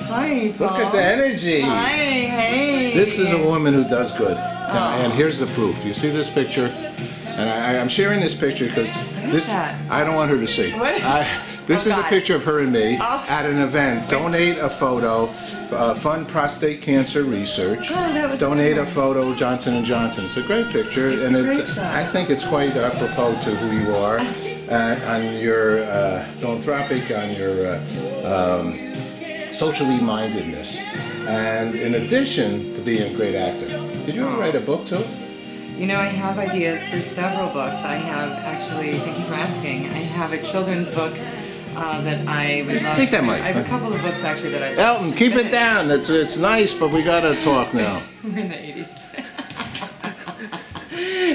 Hi, Paul. Look at the energy. Hi, hey. This is a woman who does good. Now, and here's the proof. You see this picture? And I'm sharing this picture because I don't want her to see. What is This is a picture of her and me at an event. Donate a photo, fund prostate cancer research. Donate a photo, Johnson & Johnson. It's a great picture, and I think it's quite apropos to who you are, on your philanthropic, on your socially mindedness, and in addition to being a great actor. Did you ever write a book too? You know, I have ideas for several books. I have actually, thank you for asking, I have a children's book that I would love. Take that mic. I have a couple of books actually that I Elton, keep it down. It's nice, but we gotta talk now. We're in the 80s.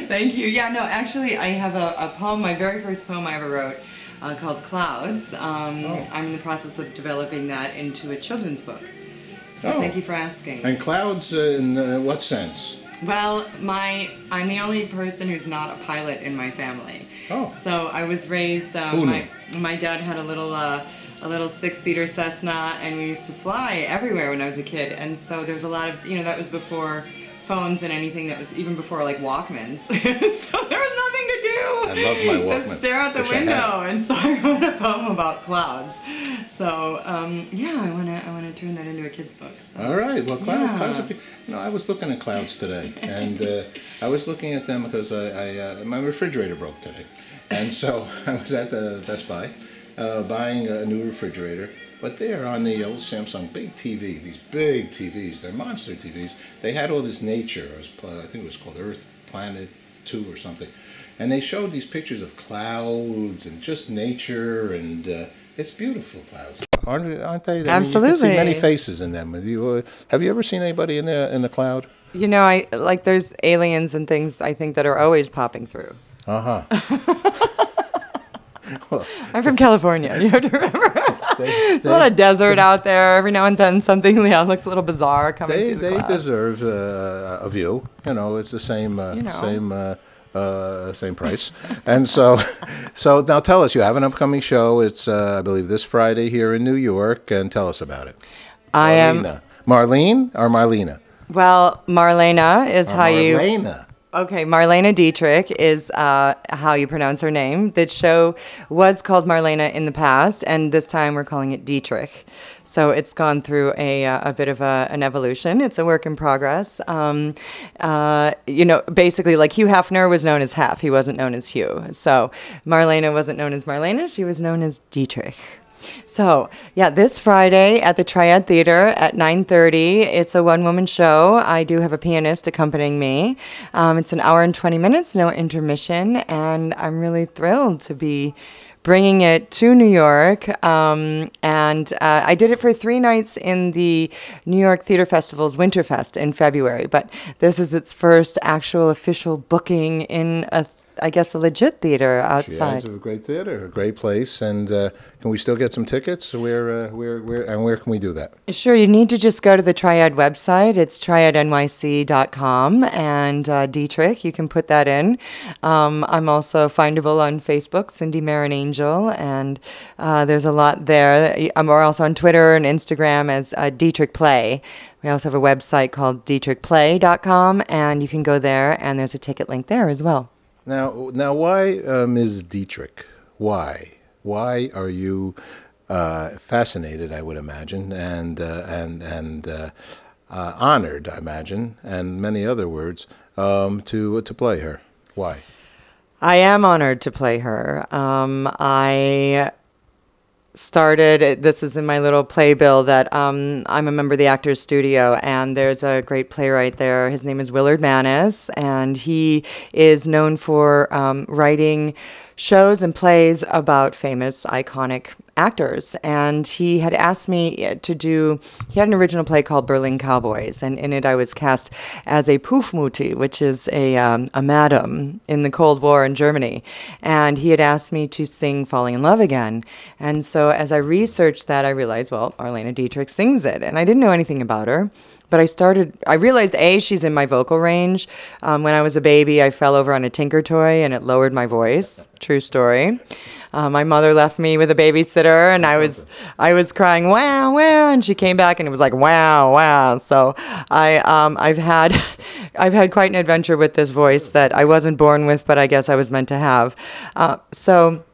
Thank you. Yeah, no, actually, I have a poem, my very first poem I ever wrote, called Clouds. I'm in the process of developing that into a children's book. So thank you for asking. And clouds in what sense? Well, I'm the only person who's not a pilot in my family. Oh. So I was raised. My dad had a little 6-seater Cessna, and we used to fly everywhere when I was a kid. And so there was a lot of, that was before phones and anything, that was even before like Walkmans. So there was nothing to do. I love my Walkman. So stare out the window, and so I wrote a poem about clouds. So yeah, I wanna turn that into a kid's book. So. All right. Well, clouds are. I was looking at clouds today, and I was looking at them because my refrigerator broke today, and so I was at the Best Buy buying a new refrigerator. But there on the old Samsung big TV, these big TVs, they're monster TVs. They had all this nature. I think it was called Earth Planet 2 or something, and they showed these pictures of clouds and just nature, and it's beautiful clouds, aren't they? Absolutely. You can see many faces in them. Have you ever seen anybody in the cloud? There's aliens and things I think that are always popping through. Well, I'm from California. You have to remember. There's a lot of desert out there. Every now and then something looks a little bizarre coming through the clouds. They deserve a view. It's the same same price. And so now tell us, you have an upcoming show. It's I believe this Friday here in New York, and tell us about it. I am Marlene or Marlena? Well, Marlena is how you. Marlena. Okay, Marlene Dietrich is how you pronounce her name. The show was called Marlena in the past, and this time we're calling it Dietrich. So it's gone through a bit of an evolution. It's a work in progress. Basically, like Hugh Hefner was known as Hef. He wasn't known as Hugh. So Marlena wasn't known as Marlena. She was known as Dietrich. So, yeah, this Friday at the Triad Theater at 9:30, it's a one-woman show. I do have a pianist accompanying me. It's an hour and 20 minutes, no intermission, and I'm really thrilled to be bringing it to New York. I did it for 3 nights in the New York Theater Festival's Winterfest in February, but this is its first actual official booking in a legit theater outside. Triad's a great theater, a great place, and can we still get some tickets? Where can we do that? Sure, you need to just go to the Triad website. It's triadnyc.com, and Dietrich, you can put that in. I'm also findable on Facebook, Cindy Marinangel, and there's a lot there. We're also on Twitter and Instagram as Dietrich Play. We also have a website called dietrichplay.com, and you can go there, and there's a ticket link there as well. Now, why Ms. Dietrich? Why? Why are you fascinated? I would imagine, and honored, I imagine, and many other words to play her. Why? I am honored to play her. I started, this is in my little playbill, that I'm a member of the Actors Studio, and there's a great playwright there. His name is Willard Manus, and he is known for writing shows and plays about famous, iconic actors. And he had asked me he had an original play called Berlin Cowboys, and in it I was cast as a Puffmutti, which is a madam in the Cold War in Germany. And he had asked me to sing Falling in Love Again. And so as I researched that, I realized, well, Marlene Dietrich sings it, and I didn't know anything about her. But I realized, she's in my vocal range. When I was a baby, I fell over on a Tinker toy, and it lowered my voice. True story. My mother left me with a babysitter, her, and I was crying wow wow, and she came back and it was like wow wow. So I've had I've had quite an adventure with this voice that I wasn't born with, but I guess I was meant to have. So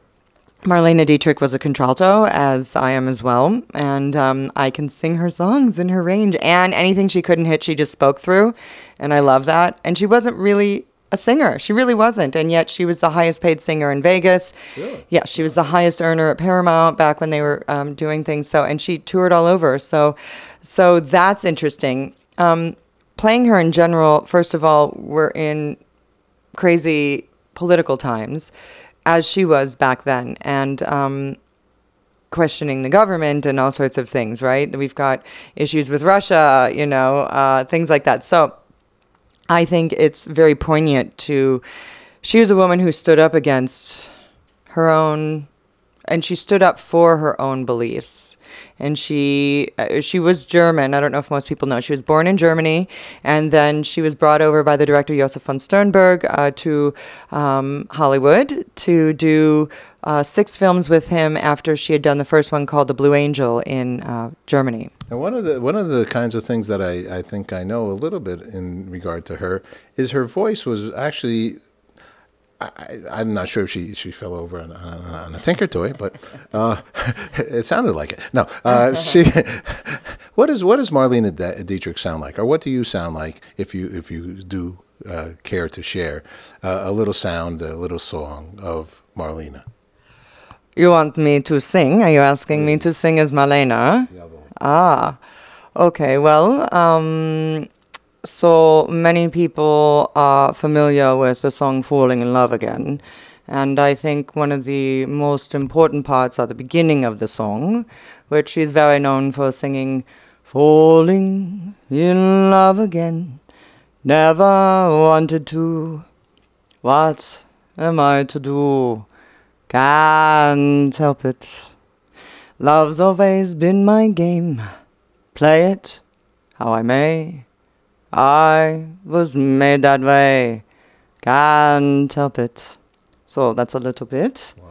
Marlene Dietrich was a contralto, as I am as well, and I can sing her songs in her range, and anything she couldn't hit, she just spoke through, and I love that. And she wasn't really a singer. She really wasn't, and yet she was the highest paid singer in Vegas. Really? Yeah, she was the highest earner at Paramount back when they were doing things. So, and she toured all over. So that's interesting. Playing her in general, first of all, we're in crazy political times, as she was back then, and questioning the government and all sorts of things, right? We've got issues with Russia, things like that. So I think it's very poignant she was a woman who stood up against her own, and she stood up for her own beliefs. And she was German. I don't know if most people know. She was born in Germany, and then she was brought over by the director Josef von Sternberg to Hollywood to do 6 films with him after she had done the first one called The Blue Angel in Germany. And one of the kinds of things that I think I know a little bit in regard to her is her voice was actually. I'm not sure if she fell over on a Tinker Toy, but it sounded like it. No, what does Marlene Dietrich sound like, or what do you sound like if you do care to share a little sound, a little song of Marlene? You want me to sing? Are you asking me to sing as Marlene? Ah, okay. Well, so many people are familiar with the song Falling in Love Again. And I think one of the most important parts are the beginning of the song, which she's very known for singing, falling in love again, never wanted to, what am I to do? Can't help it. Love's always been my game. Play it how I may. I was made that way. Can't help it. So that's a little bit. Wow.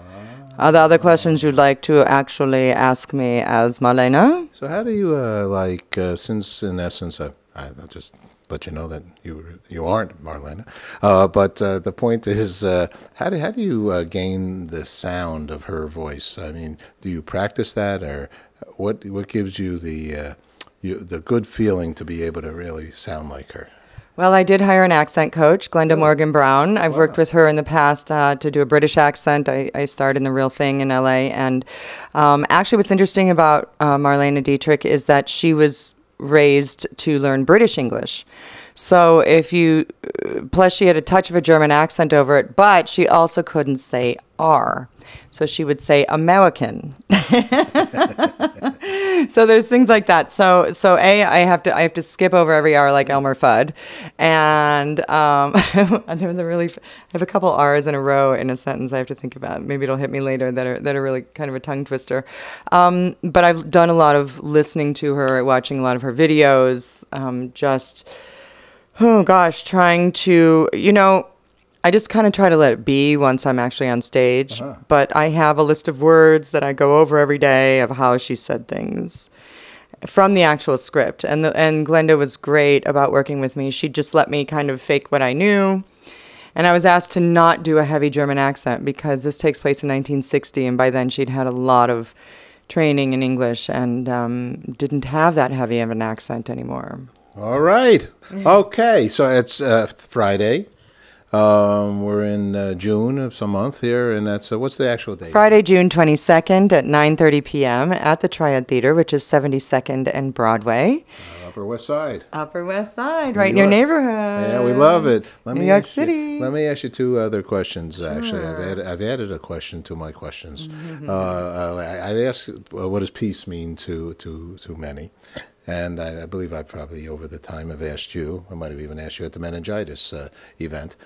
Are there other questions you'd like to actually ask me as Marlene? So how do you since in essence I'll just let you know that you aren't Marlene, but the point is how do you gain the sound of her voice? I mean, do you practice that, or what gives you the good feeling to be able to really sound like her? Well, I did hire an accent coach, Glenda Morgan Brown. I've worked with her in the past to do a British accent. I starred in The Real Thing in LA. And actually what's interesting about Marlene Dietrich is that she was raised to learn British English. So plus she had a touch of a German accent over it, but she also couldn't say R. So she would say American. So there's things like that. So I have to skip over every R like Elmer Fudd, and there was I have a couple R's in a row in a sentence I have to think about. Maybe it'll hit me later that are really kind of a tongue twister. But I've done a lot of listening to her, watching a lot of her videos, trying to, I just kind of try to let it be once I'm actually on stage. Uh-huh. But I have a list of words that I go over every day of how she said things from the actual script. And Glenda was great about working with me. She just let me kind of fake what I knew. And I was asked to not do a heavy German accent because this takes place in 1960. And by then she'd had a lot of training in English and didn't have that heavy of an accent anymore. All right. Okay. So it's Friday. We're in June of some month here, and that's what's the actual date? Friday, June 22nd at 9:30 p.m. at the Triad Theater, which is 72nd and Broadway. Upper West Side. Upper West Side, right in your neighborhood. Yeah, we love it. New York City. Let me ask you 2 other questions. Actually, Sure. I've added a question to my questions. I asked, what does peace mean to many? And I believe I probably, over the time, have asked you, I might have even asked you at the meningitis event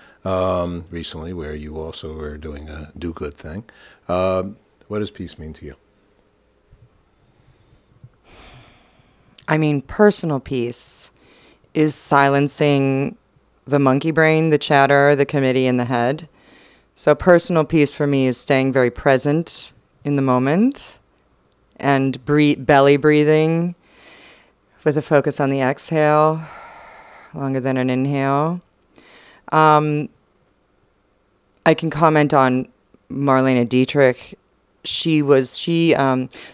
recently, where you also were doing a do-good thing. What does peace mean to you? I mean, personal peace is silencing the monkey brain, the chatter, the committee in the head. So personal peace for me is staying very present in the moment and belly breathing with a focus on the exhale, longer than an inhale. I can comment on Marlene Dietrich. She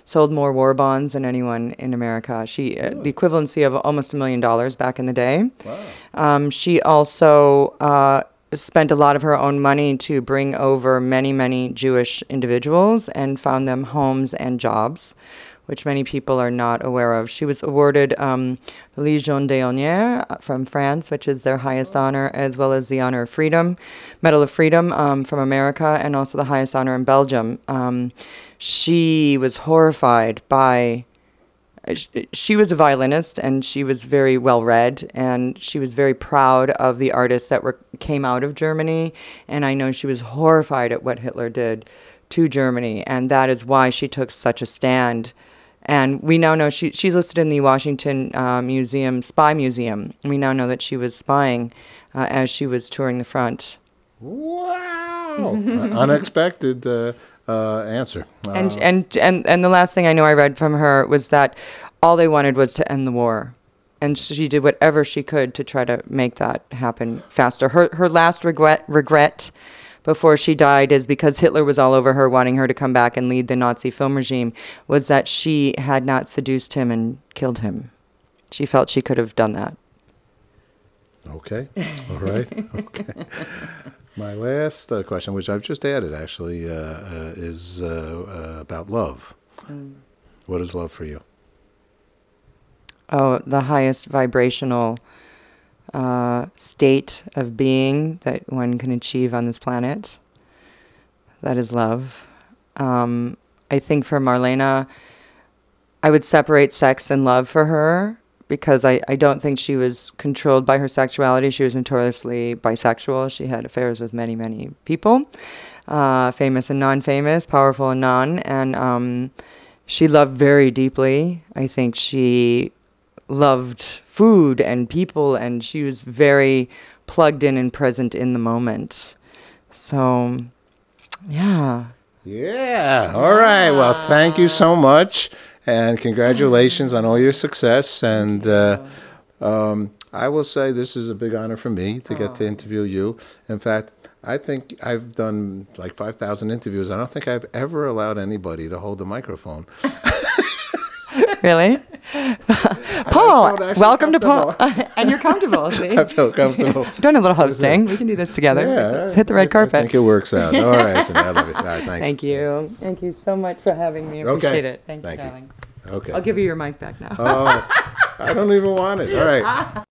sold more war bonds than anyone in America. The equivalency of almost $1 million back in the day. Wow. She also spent a lot of her own money to bring over many, many Jewish individuals and found them homes and jobs, which many people are not aware of. She was awarded the Légion d'honneur from France, which is their highest honor, as well as the Honor of Freedom, Medal of Freedom from America, and also the highest honor in Belgium. She was horrified by... She was a violinist, and she was very well-read, and she was very proud of the artists that came out of Germany, and I know she was horrified at what Hitler did to Germany, and that is why she took such a stand. And we now know she's listed in the Washington Museum, Spy Museum. We now know that she was spying as she was touring the front. Wow! Unexpected answer. And the last thing I know I read from her was that all they wanted was to end the war. And she did whatever she could to try to make that happen faster. Her last regret before she died is because Hitler was all over her, wanting her to come back and lead the Nazi film regime, was that she had not seduced him and killed him. She felt she could have done that. Okay. All right. Okay. My last question, which I've just added, actually, is about love. What is love for you? Oh, the highest vibrational state of being that one can achieve on this planet. That is love. I think for Marlene, I would separate sex and love for her, because I don't think she was controlled by her sexuality. She was notoriously bisexual. She had affairs with many, many people, famous and non-famous, powerful and non. And she loved very deeply. I think she loved food and people, and she was very plugged in and present in the moment. So, yeah. Yeah. All right. Well, thank you so much. And congratulations on all your success. And I will say this is a big honor for me to get to interview you. In fact, I think I've done like 5,000 interviews. I don't think I've ever allowed anybody to hold the microphone. Really? Paul, welcome to Paul. And you're comfortable, see? I feel comfortable. Doing a little hosting. We can do this together. Yeah, Let's hit the red carpet. I think it works out. All right, so I love it. All right, thanks. Thank you. Thank you so much for having me. I appreciate it. Thank you, darling. Okay. I'll give you your mic back now. Oh, I don't even want it. All right.